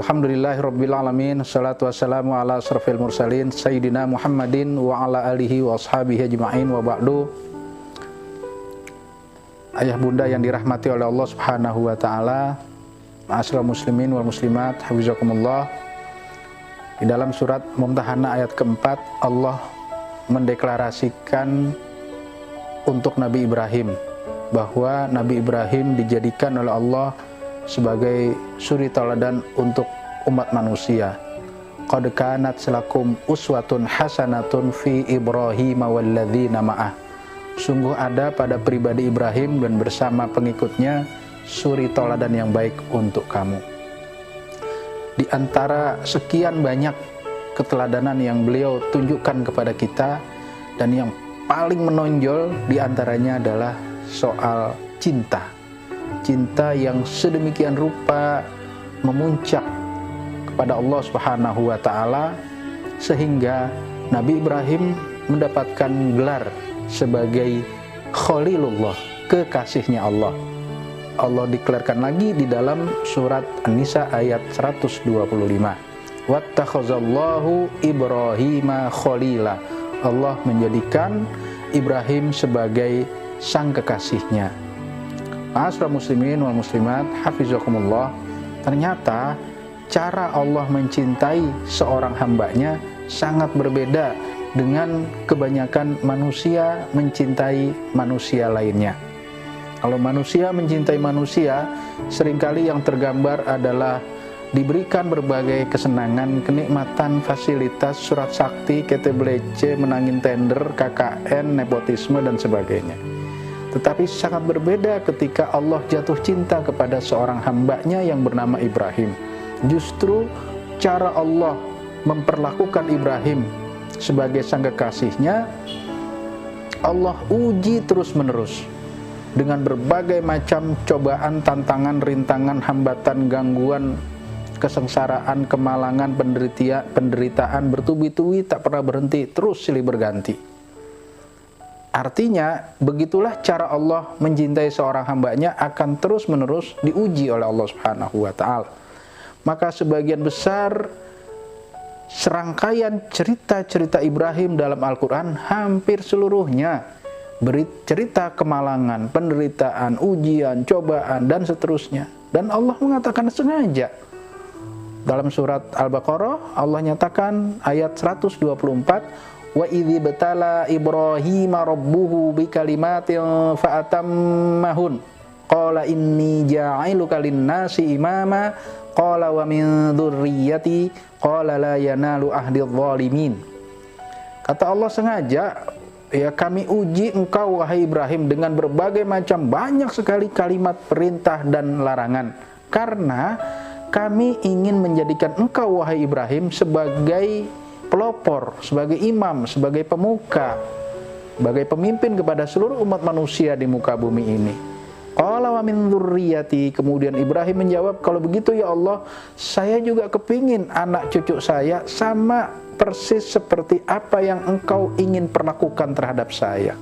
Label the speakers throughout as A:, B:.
A: Alhamdulillahirabbil alamin, salatu wassalamu ala asrofil mursalin sayyidina Muhammadin wa ala alihi wa ashabihi ajma'in, wa ba'du. Ayah bunda yang dirahmati oleh Allah Subhanahu wa taala, ma'asyiral muslimin wal muslimat, hafizakumullah. Di dalam surat Mumtahanah ayat keempat, Allah mendeklarasikan untuk Nabi Ibrahim bahwa Nabi Ibrahim dijadikan oleh Allah sebagai suri tauladan untuk umat manusia. Qad kanat lakum uswatun hasanatun fi Ibrahim walladzina ma'ah. Sungguh ada pada pribadi Ibrahim dan bersama pengikutnya suri tauladan yang baik untuk kamu. Di antara sekian banyak keteladanan yang beliau tunjukkan kepada kita, dan yang paling menonjol di antaranya adalah soal cinta. Cinta yang sedemikian rupa memuncak kepada Allah Subhanahu wa taala sehingga Nabi Ibrahim mendapatkan gelar sebagai Khalilullah, kekasihnya Allah. Allah deklarkan lagi di dalam surat An-Nisa ayat 125. Wattakhazallahu Ibrahima khalila. Allah menjadikan Ibrahim sebagai sang kekasihnya. Ma'asyiral muslimin wal muslimat, hafizakumullah. Ternyata cara Allah mencintai seorang hambanya sangat berbeda dengan kebanyakan manusia mencintai manusia lainnya. Kalau manusia mencintai manusia, seringkali yang tergambar adalah diberikan berbagai kesenangan, kenikmatan, fasilitas, surat sakti, KTBLC, menangin tender, KKN, nepotisme, dan sebagainya. Tetapi sangat berbeda ketika Allah jatuh cinta kepada seorang hambanya yang bernama Ibrahim. Justru cara Allah memperlakukan Ibrahim sebagai sang kekasihnya, Allah uji terus-menerus dengan berbagai macam cobaan, tantangan, rintangan, hambatan, gangguan, kesengsaraan, kemalangan, penderitaan bertubi-tubi tak pernah berhenti, terus silih berganti. Artinya, begitulah cara Allah mencintai seorang hambanya, akan terus-menerus diuji oleh Allah Subhanahu wa ta'ala. Maka sebagian besar serangkaian cerita-cerita Ibrahim dalam Al-Quran, hampir seluruhnya bercerita kemalangan, penderitaan, ujian, cobaan, dan seterusnya. Dan Allah mengatakan sengaja. Dalam surat Al-Baqarah, Allah nyatakan ayat 124, wa idzi batala Ibrahima rabbuhu bikalimatin fa'atammahun qala inni ja'iluka lin-nasi imama qala wa min dzurriyyati qala la yanalu ahdi dzalimin. Kata Allah sengaja, ya, kami uji engkau wahai Ibrahim dengan berbagai macam, banyak sekali kalimat perintah dan larangan, karena kami ingin menjadikan engkau wahai Ibrahim sebagai pelopor, sebagai imam, sebagai pemuka, sebagai pemimpin kepada seluruh umat manusia di muka bumi ini. Qala wa min dzurriyyati. Kemudian Ibrahim menjawab, kalau begitu ya Allah, saya juga kepingin anak cucu saya sama persis seperti apa yang engkau ingin perlakukan terhadap saya.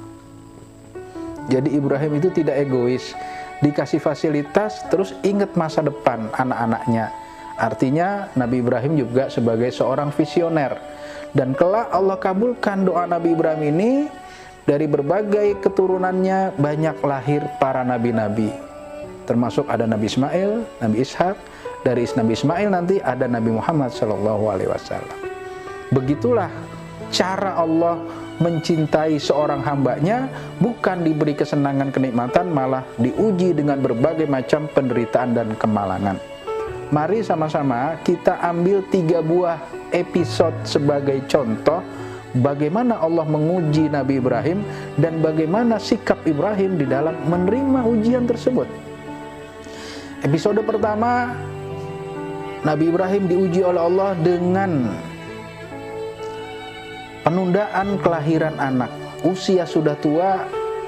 A: Jadi Ibrahim itu tidak egois, dikasih fasilitas terus ingat masa depan anak-anaknya. Artinya Nabi Ibrahim juga sebagai seorang visioner. Dan kelak Allah kabulkan doa Nabi Ibrahim ini, dari berbagai keturunannya banyak lahir para nabi-nabi. Termasuk ada Nabi Ismail, Nabi Ishak, dari Nabi Ismail nanti ada Nabi Muhammad SAW. Begitulah cara Allah mencintai seorang hambanya, bukan diberi kesenangan kenikmatan, malah diuji dengan berbagai macam penderitaan dan kemalangan. Mari sama-sama kita ambil 3 buah episode sebagai contoh bagaimana Allah menguji Nabi Ibrahim dan bagaimana sikap Ibrahim di dalam menerima ujian tersebut. Episode pertama, Nabi Ibrahim diuji oleh Allah dengan penundaan kelahiran anak. Usia sudah tua,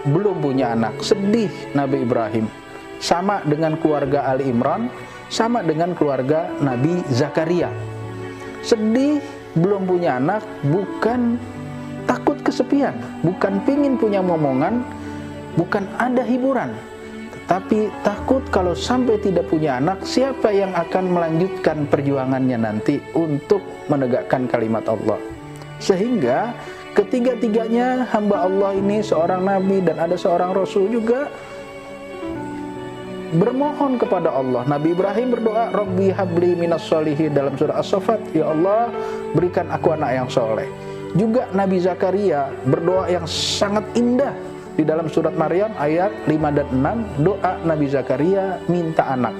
A: belum punya anak. Sedih Nabi Ibrahim. Sama dengan keluarga Ali Imran, sama dengan keluarga Nabi Zakaria. Sedih, belum punya anak, bukan takut kesepian, bukan pingin punya momongan, bukan ada hiburan, Tapi takut kalau sampai tidak punya anak, siapa yang akan melanjutkan perjuangannya nanti untuk menegakkan kalimat Allah. Sehingga ketiga-tiganya hamba Allah ini, seorang nabi dan ada seorang rasul juga, bermohon kepada Allah. Nabi Ibrahim berdoa, Rabbi habli minas sholihin, dalam surah As-Saffat, ya Allah berikan aku anak yang soleh. Juga Nabi Zakaria berdoa yang sangat indah di dalam surat Maryam ayat 5 dan 6, doa Nabi Zakaria minta anak.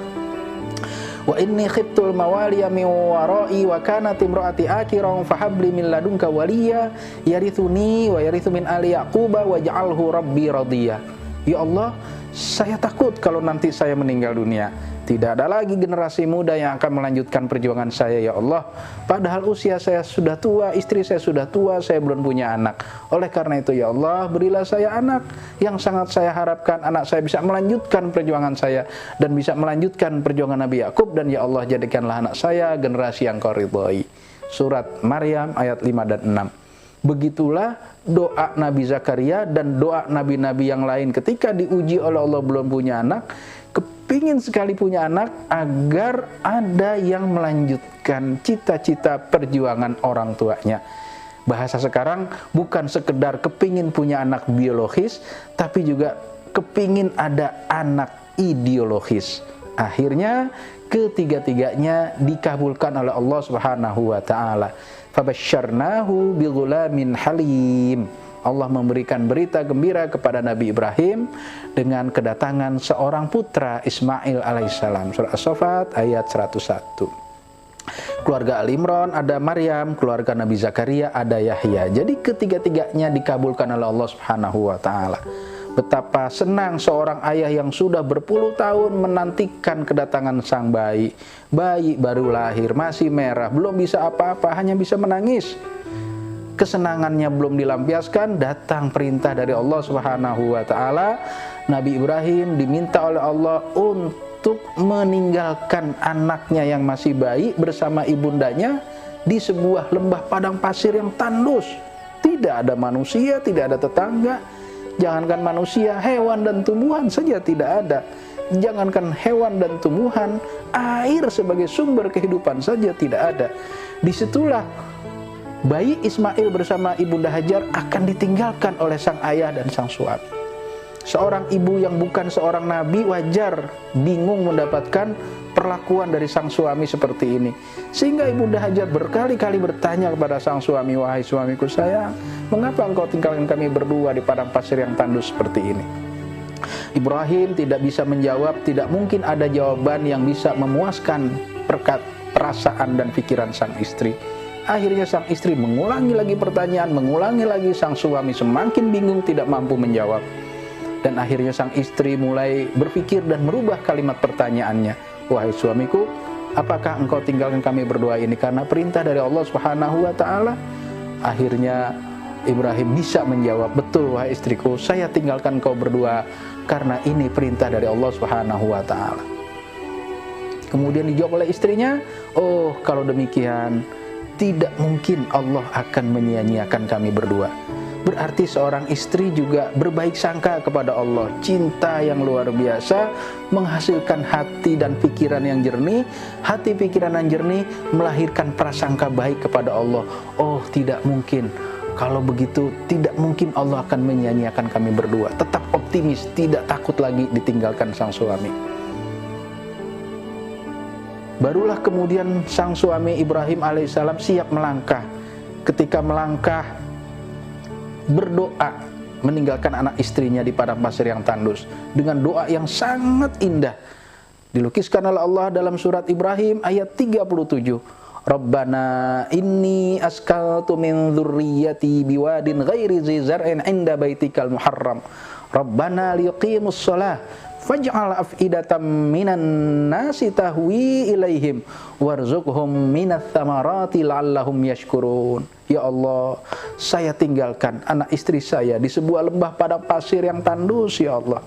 A: Wa inni khiftul mawaliya min wara'i wa kanat imraati akiran fahabli min ladunka waliya yarithuni wa yarithu min ali yaquba waj'alhu rabbi radiyah. Ya Allah, saya takut kalau nanti saya meninggal dunia, tidak ada lagi generasi muda yang akan melanjutkan perjuangan saya, ya Allah. Padahal usia saya sudah tua, istri saya sudah tua, saya belum punya anak. Oleh karena itu, ya Allah, berilah saya anak yang sangat saya harapkan anak saya bisa melanjutkan perjuangan saya dan bisa melanjutkan perjuangan Nabi Yakub, dan ya Allah jadikanlah anak saya generasi yang Kau ridhoi. Surat Maryam ayat 5 dan 6. Begitulah doa Nabi Zakaria dan doa nabi-nabi yang lain ketika diuji oleh Allah belum punya anak, kepingin sekali punya anak agar ada yang melanjutkan cita-cita perjuangan orang tuanya. Bahasa sekarang bukan sekedar kepingin punya anak biologis, tapi juga kepingin ada anak ideologis. Akhirnya ketiga-tiganya dikabulkan oleh Allah Subhanahu wa taala. Fabasyarnahu bighulamin halim. Allah memberikan berita gembira kepada Nabi Ibrahim dengan kedatangan seorang putra, Ismail alaihissalam. Surah As-Saffat ayat 101. Keluarga Al-Imran ada Maryam, keluarga Nabi Zakaria ada Yahya. Jadi ketiga-tiganya dikabulkan oleh Allah Subhanahu wa taala. Betapa senang seorang ayah yang sudah berpuluh tahun menantikan kedatangan sang bayi. Bayi baru lahir, masih merah, belum bisa apa-apa, hanya bisa menangis. Kesenangannya belum dilampiaskan, datang perintah dari Allah Subhanahu wa taala. Nabi Ibrahim diminta oleh Allah untuk meninggalkan anaknya yang masih bayi bersama ibundanya di sebuah lembah padang pasir yang tandus. Tidak ada manusia, tidak ada tetangga. Jangankan manusia, hewan dan tumbuhan saja tidak ada. Jangankan hewan dan tumbuhan, air sebagai sumber kehidupan saja tidak ada. Disitulah bayi Ismail bersama ibunda Hajar akan ditinggalkan oleh sang ayah dan sang suami. Seorang ibu yang bukan seorang nabi wajar bingung mendapatkan perlakuan dari sang suami seperti ini. Sehingga ibunda Hajar berkali-kali bertanya kepada sang suami, wahai suamiku sayang, mengapa engkau tinggalkan kami berdua di padang pasir yang tandus seperti ini? Ibrahim tidak bisa menjawab, tidak mungkin ada jawaban yang bisa memuaskan perasaan dan pikiran sang istri. Akhirnya sang istri mengulangi lagi pertanyaan, mengulangi lagi, sang suami semakin bingung tidak mampu menjawab. Dan akhirnya sang istri mulai berpikir dan merubah kalimat pertanyaannya. Wahai suamiku, apakah engkau tinggalkan kami berdua ini karena perintah dari Allah Subhanahu wa taala? Akhirnya Ibrahim bisa menjawab, betul wahai istriku, saya tinggalkan kau berdua karena ini perintah dari Allah Subhanahu wa taala. Kemudian dijawab oleh istrinya, oh kalau demikian tidak mungkin Allah akan menyia-nyiakan kami berdua. Berarti seorang istri juga berbaik sangka kepada Allah. Cinta yang luar biasa menghasilkan hati dan pikiran yang jernih. Hati pikiran yang jernih melahirkan prasangka baik kepada Allah. Oh tidak mungkin, kalau begitu tidak mungkin Allah akan menyia-nyiakan kami berdua. Tetap optimis, tidak takut lagi ditinggalkan sang suami. Barulah kemudian sang suami Ibrahim alaihissalam siap melangkah. Ketika melangkah, berdoa meninggalkan anak istrinya di padang pasir yang tandus dengan doa yang sangat indah. Dilukiskan oleh Allah dalam surat Ibrahim ayat 37. Rabbana inni askaltu min dzurriyyati biwadin ghairi dzi zar'in 'inda baitikal muharram. Rabbana liqimus shalah faj'al af'idatan minan nasi tahwi ilaihim warzuqhum minats tsamarati la'allahum yashkurun. Ya Allah, saya tinggalkan anak istri saya di sebuah lembah padang pasir yang tandus, ya Allah.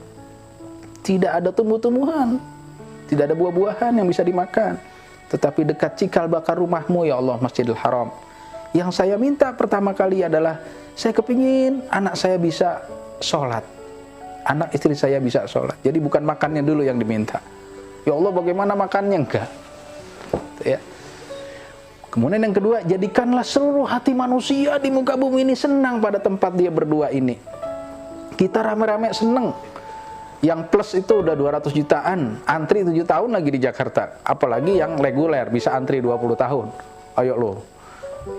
A: Tidak ada tumbuh-tumbuhan, tidak ada buah-buahan yang bisa dimakan. Tetapi dekat cikal bakar rumahmu, ya Allah, Masjidil Haram. Yang saya minta pertama kali adalah, saya kepingin anak saya bisa sholat. anak istri saya bisa sholat. Jadi bukan makannya dulu yang diminta. Ya Allah, bagaimana makannya? Enggak. Ya. Kemudian yang kedua, jadikanlah seluruh hati manusia di muka bumi ini senang pada tempat dia berdua ini. Kita rame-rame senang. Yang plus itu udah 200 jutaan, antri 7 tahun lagi di Jakarta. Apalagi yang reguler bisa antri 20 tahun. Ayo lo,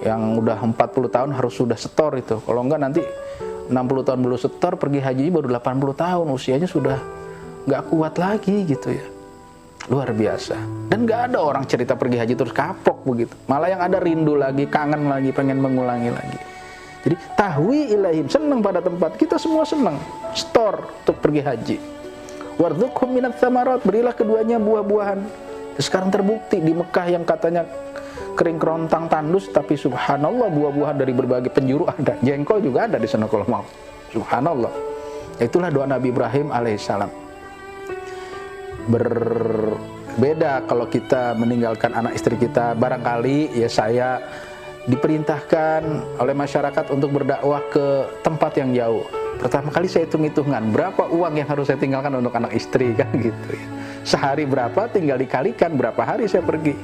A: yang udah 40 tahun harus sudah setor itu. Kalau enggak nanti 60 tahun belum setor, pergi haji baru 80 tahun, usianya sudah nggak kuat lagi gitu ya. Luar biasa. Dan nggak ada orang cerita pergi haji terus kapok begitu. Malah yang ada rindu lagi, kangen lagi, pengen mengulangi lagi. Jadi tahwi ilahim, senang pada tempat, kita semua senang. Store untuk pergi haji. Warzuqhum minats tsamarat, berilah keduanya buah-buahan. Sekarang terbukti di Mekah yang katanya kering kerontang tandus, tapi subhanallah buah-buahan dari berbagai penjuru ada. Jengkol juga ada di sana kalau mau. Subhanallah. Itulah doa Nabi Ibrahim alaihissalam. Berbeda kalau kita meninggalkan anak istri kita. Barangkali ya saya diperintahkan oleh masyarakat untuk berdakwah ke tempat yang jauh. Pertama kali saya hitung-hitungan berapa uang yang harus saya tinggalkan untuk anak istri kan gitu ya. Sehari berapa tinggal dikalikan berapa hari saya pergi.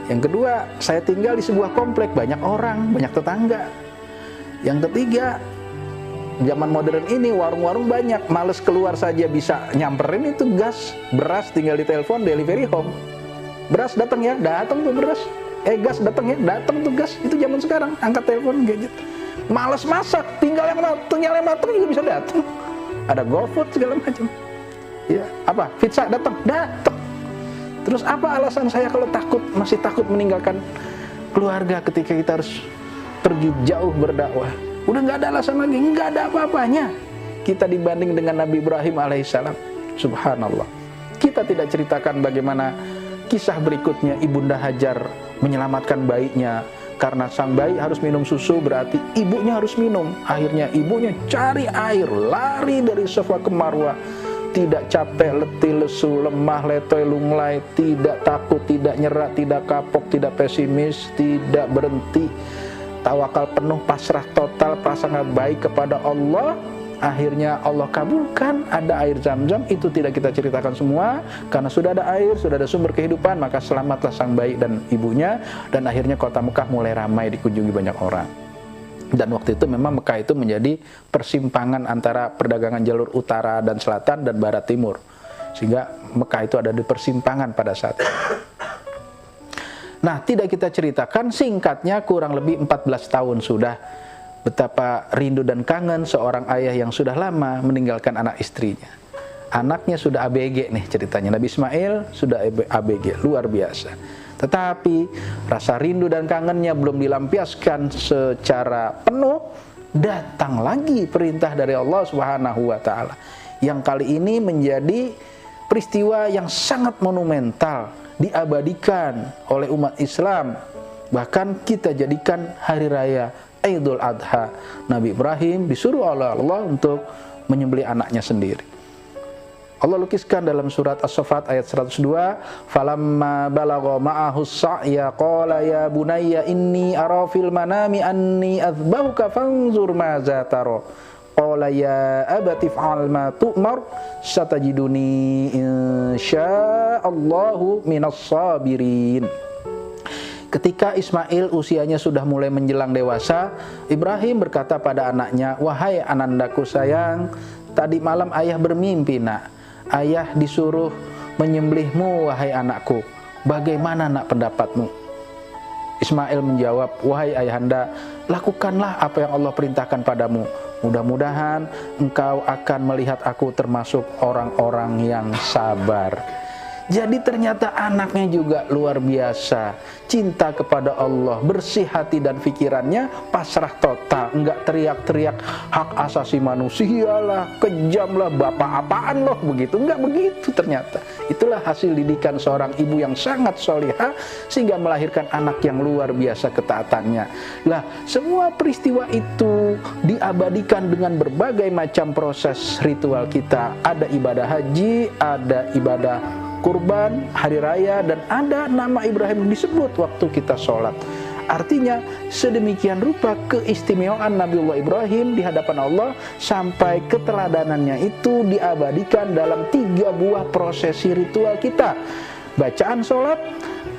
A: Yang kedua, saya tinggal di sebuah komplek, banyak orang, banyak tetangga. Yang ketiga, zaman modern ini warung-warung banyak, males keluar saja bisa nyamperin itu gas, beras tinggal di telepon, delivery home. Beras datang ya, datang tuh beras. Gas datang ya, datang tuh gas. Itu zaman sekarang, angkat telepon, gadget. Males masak, tinggal yang matang juga bisa datang. Ada GoFood segala macam. Ya, apa? Pizza datang, datang. Terus apa alasan saya kalau masih takut meninggalkan keluarga ketika kita harus pergi jauh berdakwah? Udah nggak ada alasan lagi, nggak ada apa-apanya kita dibanding dengan Nabi Ibrahim alaihissalam. Subhanallah. Kita tidak ceritakan bagaimana kisah berikutnya Ibunda Hajar menyelamatkan bayinya. Karena sang bayi harus minum susu, berarti ibunya harus minum. Akhirnya ibunya cari air, lari dari Safa ke Marwah. Tidak capek, letih, lesu, lemah, letoy, lunglai, tidak takut, tidak nyerah, tidak kapok, tidak pesimis, tidak berhenti. Tawakal penuh, pasrah total, prasangka baik kepada Allah. Akhirnya Allah kabulkan, ada air Zam-Zam. Itu tidak kita ceritakan semua, karena sudah ada air, sudah ada sumber kehidupan, maka selamatlah sang bayi dan ibunya. Dan akhirnya kota Mekah mulai ramai, dikunjungi banyak orang. Dan waktu itu memang Mekah itu menjadi persimpangan antara perdagangan jalur utara dan selatan dan barat timur. Sehingga Mekah itu ada di persimpangan pada saat itu. Nah, tidak kita ceritakan, singkatnya kurang lebih 14 tahun sudah betapa rindu dan kangen seorang ayah yang sudah lama meninggalkan anak istrinya. Anaknya sudah ABG nih ceritanya. Nabi Ismail sudah ABG, luar biasa. Tetapi rasa rindu dan kangennya belum dilampiaskan secara penuh, datang lagi perintah dari Allah Subhanahu wa taala. Yang kali ini menjadi peristiwa yang sangat monumental, diabadikan oleh umat Islam. Bahkan kita jadikan hari raya Idul Adha. Nabi Ibrahim disuruh oleh Allah untuk menyembelih anaknya sendiri. Allah lukiskan dalam surat As-Saffat ayat 102, falamma balagha ma'ahu as-sa'ya qala ya bunayya inni ara fil manami anni azbahuka fanzur maza tara. Qala ya abati fa'al ma tu'mar satajiduni insyaallahu minas sabirin. Ketika Ismail usianya sudah mulai menjelang dewasa, Ibrahim berkata pada anaknya, wahai anandaku sayang, tadi malam ayah bermimpi nak. Ayah disuruh menyembelihmu wahai anakku. Bagaimana nak pendapatmu? Ismail menjawab, wahai ayahanda, lakukanlah apa yang Allah perintahkan padamu. Mudah-mudahan engkau akan melihat aku termasuk orang-orang yang sabar. Jadi ternyata anaknya juga luar biasa, cinta kepada Allah, bersih hati dan pikirannya, pasrah total, enggak teriak-teriak hak asasi manusia lah, kejam lah, bapak apaan loh, begitu, enggak begitu ternyata. Itulah hasil didikan seorang ibu yang sangat solihah sehingga melahirkan anak yang luar biasa ketaatannya. Lah, semua peristiwa itu diabadikan dengan berbagai macam proses ritual kita. Ada ibadah haji, ada ibadah kurban, hari raya, dan ada nama Ibrahim disebut waktu kita sholat. Artinya sedemikian rupa keistimewaan Nabiullah Ibrahim di hadapan Allah sampai keteladanannya itu diabadikan dalam 3 buah prosesi ritual kita. Bacaan sholat,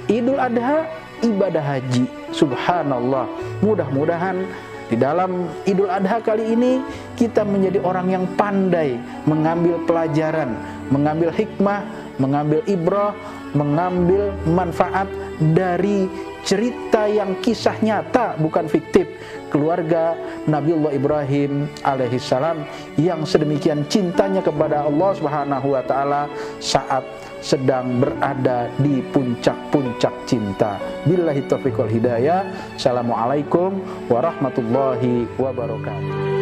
A: Idul Adha, ibadah haji. Subhanallah. Mudah-mudahan di dalam Idul Adha kali ini kita menjadi orang yang pandai mengambil pelajaran, mengambil hikmah, mengambil ibrah, mengambil manfaat dari cerita yang kisah nyata, bukan fiktif, keluarga Nabiullah Ibrahim alaihissalam yang sedemikian cintanya kepada Allah Subhanahu wa taala saat sedang berada di puncak-puncak cinta. Billahi taufiq wal hidayah. Assalamualaikum warahmatullahi wabarakatuh.